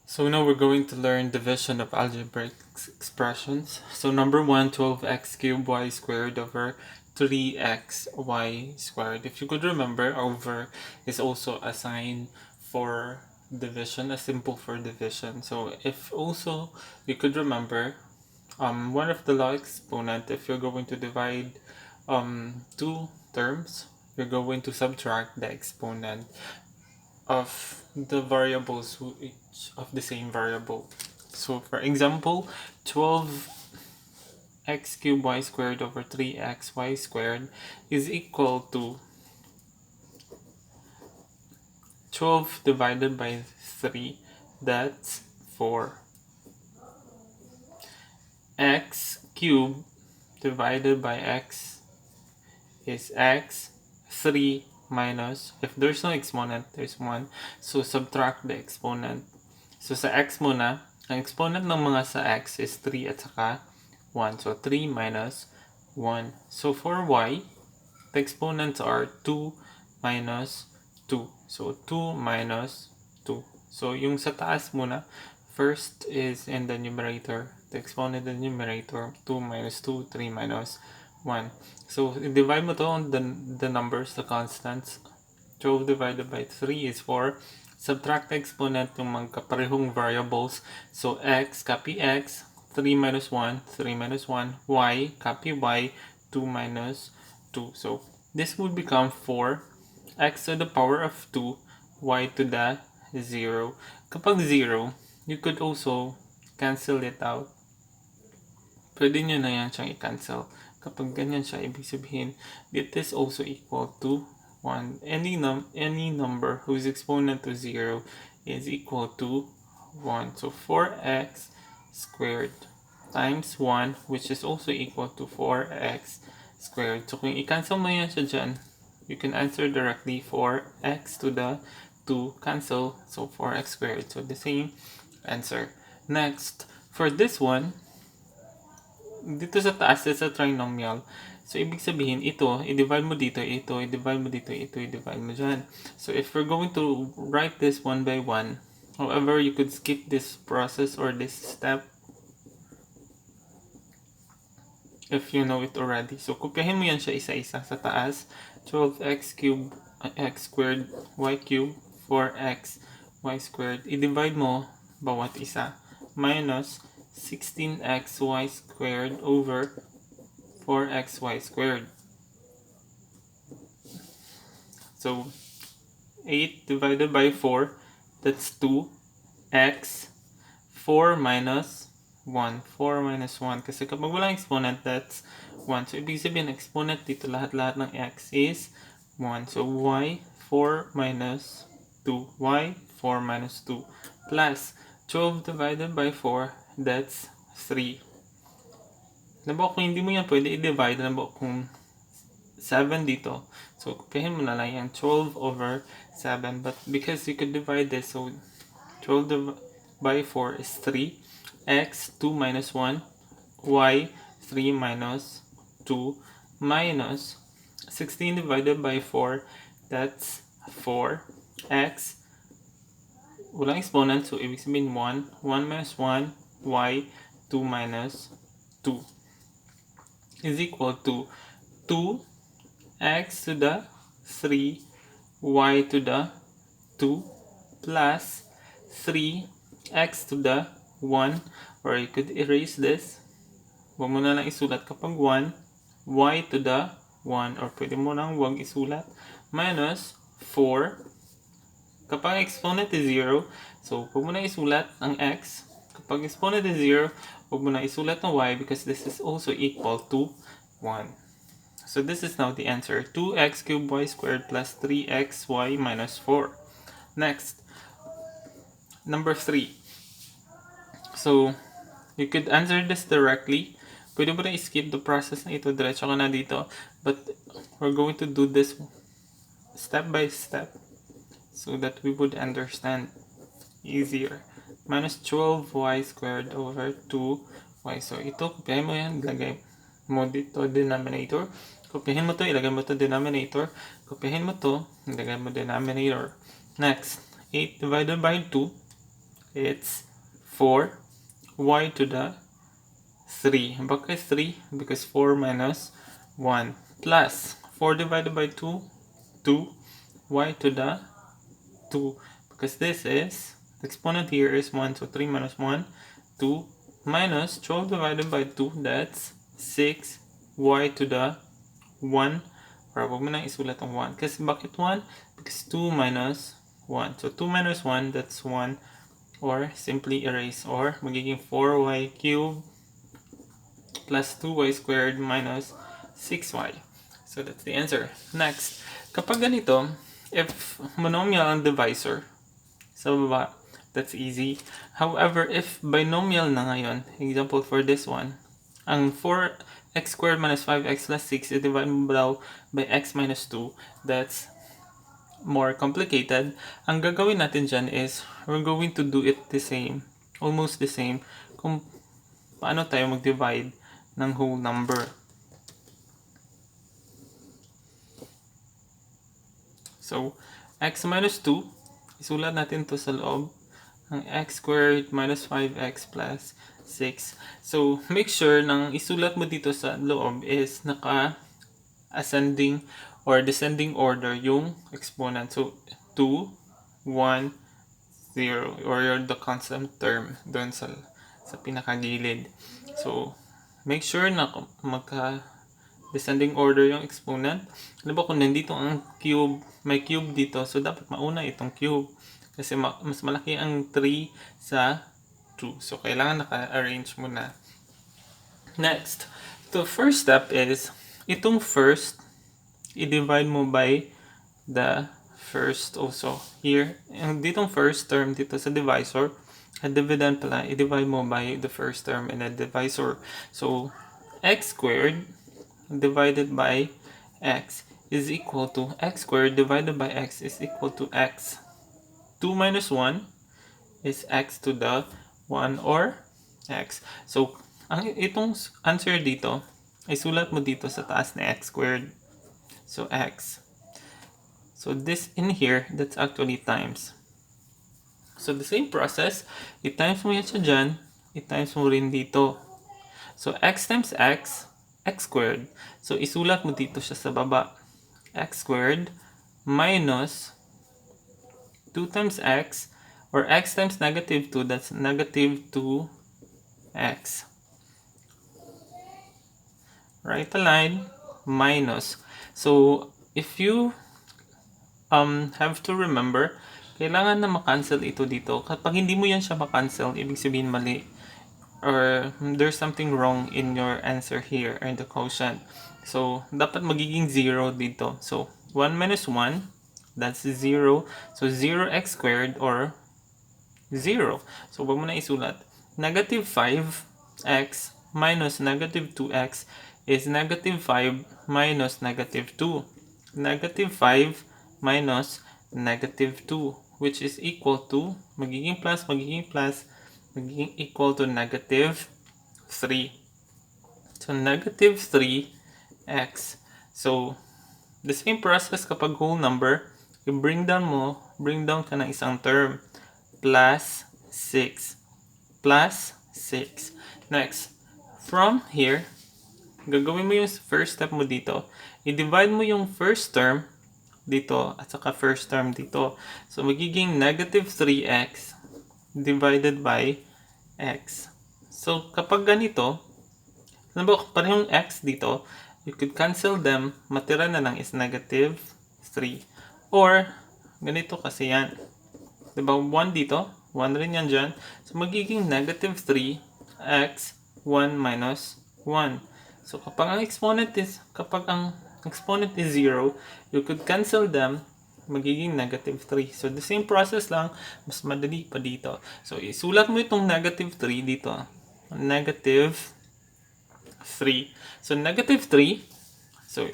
So now we're going to learn division of algebraic expressions. So number 1, 12x cubed y squared over 3x y squared. If you could remember, over is also a sign for division, a symbol for division. So if also you could remember, one of the law exponent, if you're going to divide two terms, you're going to subtract the exponent of the variables who each of the same variable. So for example, 12x cubed y squared over 3x y squared is equal to 12 divided by 3, that's 4. X cubed divided by x is x. 3 minus, if there's no exponent, there's 1. So subtract the exponent. So sa x muna, ang exponent ng mga sa x is 3 at saka 1. So 3 minus 1. So for y, the exponents are 2 minus 2. So 2 minus 2. So yung sa taas muna, first is in the numerator. The exponent in the numerator, 2 minus 2, 3 minus 1. So divide mo to on the numbers, the constants. 12 divided by 3 is 4. Subtract the exponent yung magkaparehong variables. So x, copy x, 3 minus 1, 3 minus 1. Y, copy y, 2 minus 2. So this would become 4. X to the power of 2, y to the 0. Kapag 0, you could also cancel it out. Pwede nyo na yan siyang i-cancel. Kapag ganyan siya, ibig sabihin, it is also equal to 1. Any number whose exponent to 0 is equal to 1. So 4x squared times 1, which is also equal to 4x squared. So kung i-cancel mo yan siya dyan, you can answer directly 4x to the 2 cancel. So 4x squared. So the same answer. Next, for this one, dito sa taas sa trinomial. So, ibig sabihin, ito, i-divide mo dito, ito, i-divide mo dito, ito, i-divide mo dyan. So, if we're going to write this one by one, however, you could skip this process or this step if you know it already. So, kopyahin mo yan siya isa-isa sa taas. 12x cubed, x squared, y cubed, 4x, y squared. I-divide mo bawat isa. Minus 16xy squared over 4xy squared. So 8 divided by 4, that's 2x. 4 minus 1. 4 minus 1. Kasi kapag walang exponent, that's 1. So ibig sabihin, exponent dito lahat-lahat ng x is 1. So y 4 minus 2. Y 4 minus 2 plus 12 divided by 4, that's 3. Nabo kung hindi mo yan pwede i-divide, nabo kung 7 dito. So, kopyahin mo na lang yan, 12 over 7. But because you could divide this, so 12 by 4 is 3. X, 2 minus 1. Y, 3 minus 2. Minus 16 divided by 4, that's 4. X, walang exponent, so ibig sabihin 1. 1 minus 1, y, 2 minus 2 is equal to 2x to the 3, y to the 2 plus 3x to the 1, or you could erase this. Huwag mo na lang isulat kapag 1, y to the 1, or pwede mo nang huwag isulat, minus 4. Kapag exponent is 0, so huwag mo na isulat ang x. Kapag exponent is 0, huwag mo na isulat ng y because this is also equal to 1. So this is now the answer. 2x cubed y squared plus 3xy minus 4. Next, number 3. So, you could answer this directly. Pwede mo na skip the process na ito. Diretso ka na dito. But we're going to do this step by step so that we would understand easier. Minus 12y squared over 2y. So, ito, kopyahin mo yan. Ilagay mo dito denominator. Kopyahin mo to, ilagay mo to denominator. Kopyahin mo to, ilagay mo denominator. Next, 8 divided by 2. it's 4y to the 3. Bakit 3? Because 4 minus 1 plus 4 divided by 2, 2y to the 2. Because this is, the exponent here is 1, so 3 minus 1, 2 minus 12 divided by 2, that's 6y to the 1. Or wag mo nang isulat ang 1. Kasi bakit 1? Because 2 minus 1. So 2 minus 1, that's 1. Or simply erase. Or magiging 4y cubed plus 2y squared minus 6y. So that's the answer. Next, kapag ganito, if monomial ang divisor, sa baba, that's easy. However, if binomial na ngayon, example for this one, ang 4x squared minus 5x plus 6 is divided by x minus 2, that's more complicated. Ang gagawin natin dyan is, we're going to do it the same, almost the same, kung paano tayo mag-divide ng whole number. So, x minus 2, isulat natin to sa loob ng x squared minus 5x plus 6. So, make sure nang isulat mo dito sa loob is naka-ascending or descending order yung exponent. So, 2, 1, 0, or the constant term doon sa pinakagilid. So, make sure na magka-descending order yung exponent. Alam ba kung nandito ang cube, may cube dito, so dapat mauna itong cube. Kasi mas malaki ang 3 sa 2. So, kailangan naka-arrange mo na. Next, the first step is, itong first, i-divide mo by the first also. Here, ditong first term dito sa divisor, at dividend pala, i-divide mo by the first term in the divisor. So, x squared divided by x is equal to x squared divided by x is equal to x. 2 minus 1 is x to the 1 or x. So, itong answer dito, ay sulat mo dito sa taas na x squared. So, x. So, this in here, that's actually times. So, the same process, i-times mo yan siya dyan, i-times mo rin dito. So, x times x, x squared. So, isulat mo dito siya sa baba. X squared minus 2 times x, or x times negative 2, that's negative 2x. Right line, minus. So, if you have to remember, kailangan na makancel ito dito. Kapag hindi mo yan siya makancel, ibig sabihin mali. Or there's something wrong in your answer here, or in the quotient. So, dapat magiging 0 dito. So, 1 minus 1, that's 0. So, 0x squared or 0. So, wag mo na isulat. Negative 5x minus negative 2x is negative 5 minus negative 2. Negative 5 minus negative 2, which is equal to, magiging equal to negative 3. So, negative 3x. So, the same process kapag whole number, i-bring down ka ng isang term. Plus 6. Plus 6. Next, from here, gagawin mo yung first step mo dito. I-divide mo yung first term dito at saka first term dito. So, magiging negative 3x divided by x. So, kapag ganito, ano ba, parehong x dito, you could cancel them, matira na lang is negative 3. Or, ganito kasi yan. Diba, 1 dito, 1 rin yan dyan. So, magiging negative 3x 1 minus 1. So, kapag ang exponent is 0, you could cancel them, magiging negative 3. So, the same process lang, mas madali pa dito. So, isulat mo itong negative 3 dito. Negative 3. So, negative 3. So,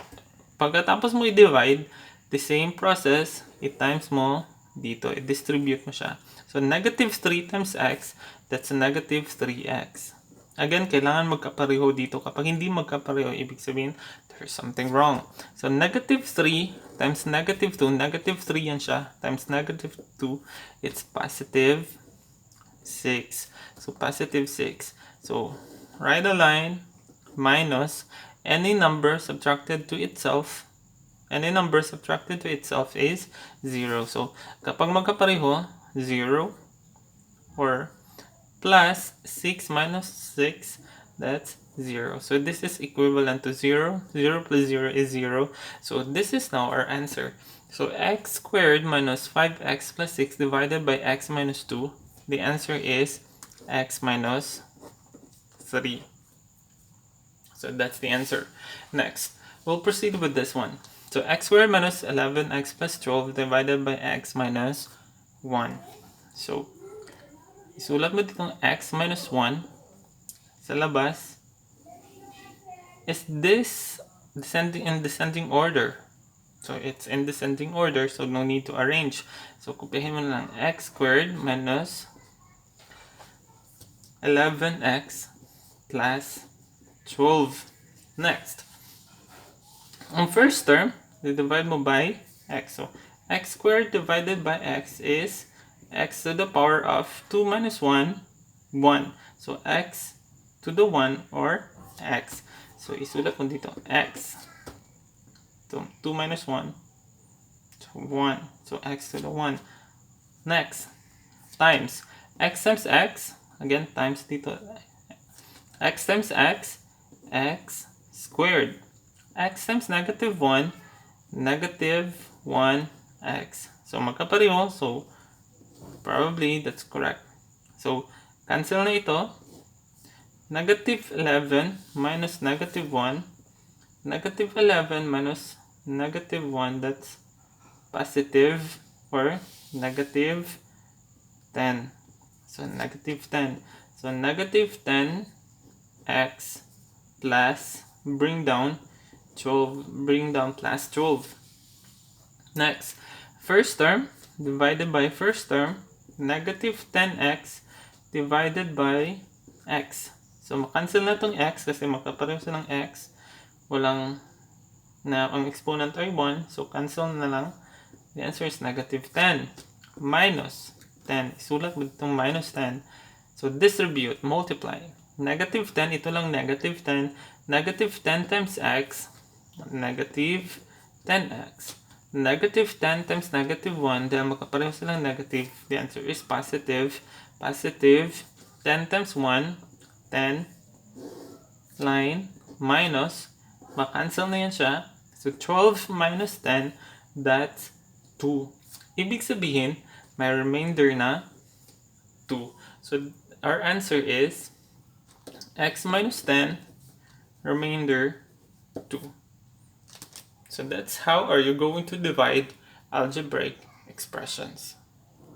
pagkatapos mo i-divide, the same process, i-times mo dito. I-distribute mo siya. So, negative 3 times x, that's negative 3x. Again, kailangan magkapareho dito. Kapag hindi magkapareho, ibig sabihin, there's something wrong. So, negative 3 times negative 2, negative 3 yan siya, times negative 2, it's positive 6. So positive 6. So write a line minus any number subtracted to itself. Any number subtracted to itself is 0. So kapag magkapareho, 0 or plus 6 minus 6, that's 0. So this is equivalent to 0. 0 plus 0 is 0. So this is now our answer. So x squared minus 5x plus 6 divided by x minus 2. The answer is x minus 3. So that's the answer. Next, we'll proceed with this one. So x squared minus 11x plus 12 divided by x minus 1. So isulat mo ditong x minus 1 sa labas. Is this descending order? So it's in descending order, so no need to arrange. So kopyahin mo na lang x squared minus 11x plus 12. Next, ang first term, divide mo by x. So x squared divided by x is x to the power of 2 minus 1, 1. So x to the 1 or x. So isulat mo dito x. So 2 minus 1, so 1. So x to the 1. Next, times x times x. Again, times dito. X times x, x squared. X times negative 1, negative 1x. So magkapareho. So probably that's correct. So cancel na ito. Negative 11 minus negative 1. Negative 11 minus negative 1, that's positive or negative 10. So negative 10. So negative 10x plus bring down 12, bring down plus 12. Next, first term divided by first term, negative 10x divided by x. So makancel na itong x kasi magkapareho silang x. Walang na ang exponent ay 1, so cancel na lang. The answer is negative 10 minus 10. Isulat mo itong minus 10. So distribute, multiply. Negative 10, ito lang negative 10. Negative 10 times x, negative 10x. Negative 10 times negative 1, dahil magkapareho silang negative, the answer is positive. Positive 10 times 1, 10 line minus, makancel na yan siya. So 12 minus 10, that's 2. Ibig sabihin, may remainder na 2. So our answer is x minus 10, remainder 2. So that's how are you going to divide algebraic expressions.